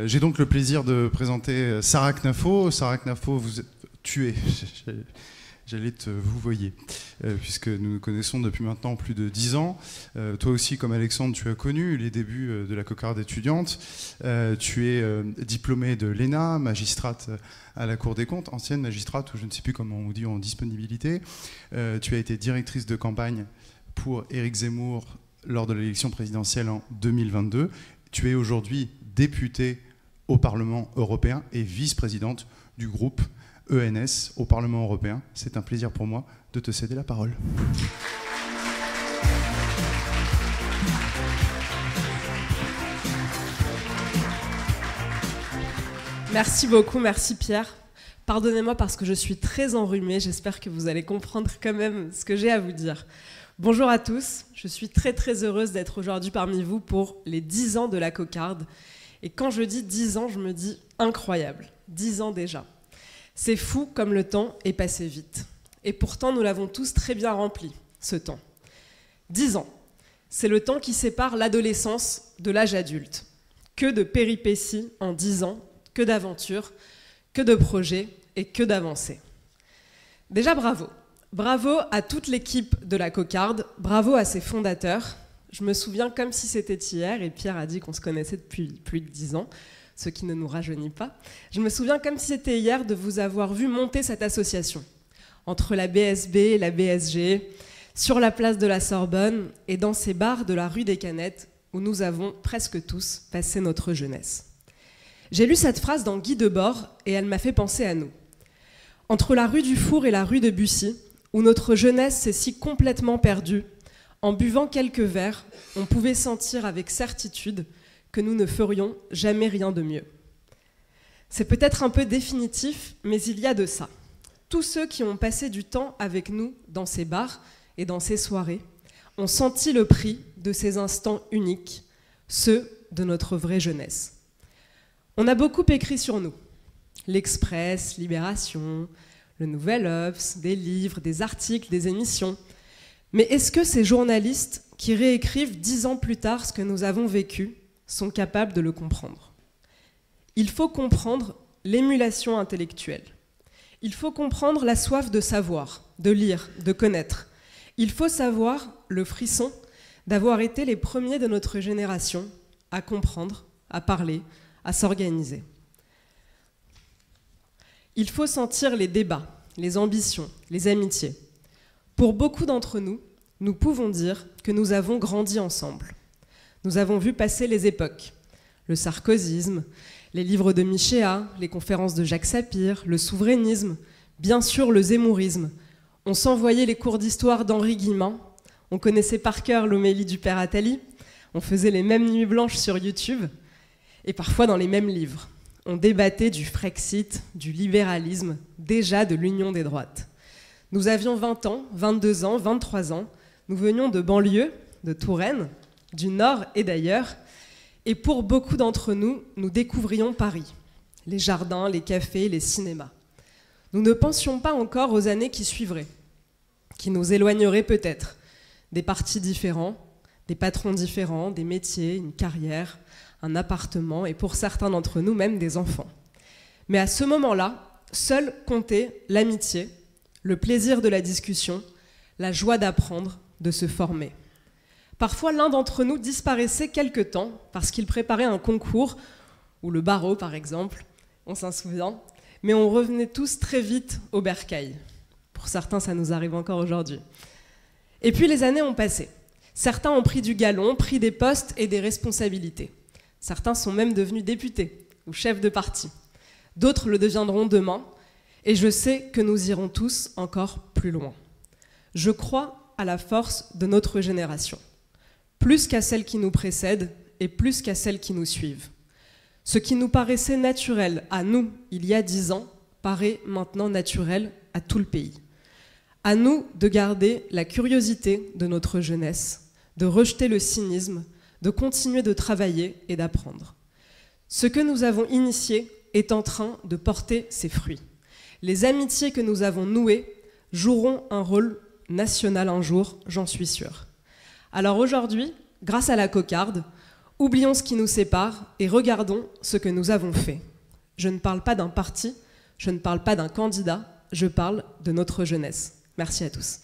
J'ai donc le plaisir de présenter Sarah Knafo. Sarah Knafo, tu es, j'allais te vous voyez, puisque nous nous connaissons depuis maintenant plus de 10 ans. Toi aussi, comme Alexandre, tu as connu les débuts de la cocarde étudiante. Tu es diplômée de l'ENA, magistrate à la Cour des comptes, ancienne magistrate, ou je ne sais plus comment on dit, en disponibilité. Tu as été directrice de campagne pour Éric Zemmour lors de l'élection présidentielle en 2022. Tu es aujourd'hui députée au Parlement européen et vice-présidente du groupe ENS au Parlement européen. C'est un plaisir pour moi de te céder la parole. Merci beaucoup, merci Pierre. Pardonnez-moi parce que je suis très enrhumée, j'espère que vous allez comprendre quand même ce que j'ai à vous dire. Bonjour à tous, je suis très heureuse d'être aujourd'hui parmi vous pour les 10 ans de la cocarde. Et quand je dis 10 ans, je me dis incroyable, 10 ans déjà. C'est fou comme le temps est passé vite. Et pourtant, nous l'avons tous très bien rempli, ce temps. 10 ans, c'est le temps qui sépare l'adolescence de l'âge adulte. Que de péripéties en 10 ans, que d'aventures, que de projets et que d'avancées. Déjà bravo. Bravo à toute l'équipe de la cocarde, bravo à ses fondateurs. Je me souviens comme si c'était hier, et Pierre a dit qu'on se connaissait depuis plus de 10 ans, ce qui ne nous rajeunit pas. Je me souviens comme si c'était hier de vous avoir vu monter cette association, entre la BSB et la BSG, sur la place de la Sorbonne et dans ces bars de la rue des Canettes où nous avons presque tous passé notre jeunesse. J'ai lu cette phrase dans Guy Debord et elle m'a fait penser à nous. Entre la rue du Four et la rue de Bussy, où notre jeunesse s'est si complètement perdue, en buvant quelques verres, on pouvait sentir avec certitude que nous ne ferions jamais rien de mieux. C'est peut-être un peu définitif, mais il y a de ça. Tous ceux qui ont passé du temps avec nous dans ces bars et dans ces soirées ont senti le prix de ces instants uniques, ceux de notre vraie jeunesse. On a beaucoup écrit sur nous. L'Express, Libération, le Nouvel Obs, des livres, des articles, des émissions. Mais est-ce que ces journalistes qui réécrivent 10 ans plus tard ce que nous avons vécu sont capables de le comprendre? Il faut comprendre l'émulation intellectuelle. Il faut comprendre la soif de savoir, de lire, de connaître. Il faut savoir le frisson d'avoir été les premiers de notre génération à comprendre, à parler, à s'organiser. Il faut sentir les débats, les ambitions, les amitiés. Pour beaucoup d'entre nous, nous pouvons dire que nous avons grandi ensemble. Nous avons vu passer les époques, le sarkozysme, les livres de Michéa, les conférences de Jacques Sapir, le souverainisme, bien sûr le zemmourisme. On s'envoyait les cours d'histoire d'Henri Guillemin, on connaissait par cœur l'homélie du père Attali, on faisait les mêmes nuits blanches sur YouTube, et parfois dans les mêmes livres. On débattait du Frexit, du libéralisme, déjà de l'union des droites. Nous avions 20 ans, 22 ans, 23 ans. Nous venions de banlieue, de Touraine, du Nord et d'ailleurs. Et pour beaucoup d'entre nous, nous découvrions Paris. Les jardins, les cafés, les cinémas. Nous ne pensions pas encore aux années qui suivraient, qui nous éloigneraient peut-être. Des partis différents, des patrons différents, des métiers, une carrière, un appartement et pour certains d'entre nous même des enfants. Mais à ce moment-là, seul comptait l'amitié, le plaisir de la discussion, la joie d'apprendre, de se former. Parfois, l'un d'entre nous disparaissait quelque temps parce qu'il préparait un concours, ou le barreau par exemple, on s'en souvient, mais on revenait tous très vite au bercail. Pour certains, ça nous arrive encore aujourd'hui. Et puis les années ont passé. Certains ont pris du galon, pris des postes et des responsabilités. Certains sont même devenus députés ou chefs de parti. D'autres le deviendront demain. Et je sais que nous irons tous encore plus loin. Je crois à la force de notre génération, plus qu'à celle qui nous précède et plus qu'à celle qui nous suivent. Ce qui nous paraissait naturel à nous il y a 10 ans paraît maintenant naturel à tout le pays. À nous de garder la curiosité de notre jeunesse, de rejeter le cynisme, de continuer de travailler et d'apprendre. Ce que nous avons initié est en train de porter ses fruits. Les amitiés que nous avons nouées joueront un rôle national un jour, j'en suis sûre. Alors aujourd'hui, grâce à la cocarde, Oublions ce qui nous sépare et regardons ce que nous avons fait. Je ne parle pas d'un parti, je ne parle pas d'un candidat, je parle de notre jeunesse. Merci à tous.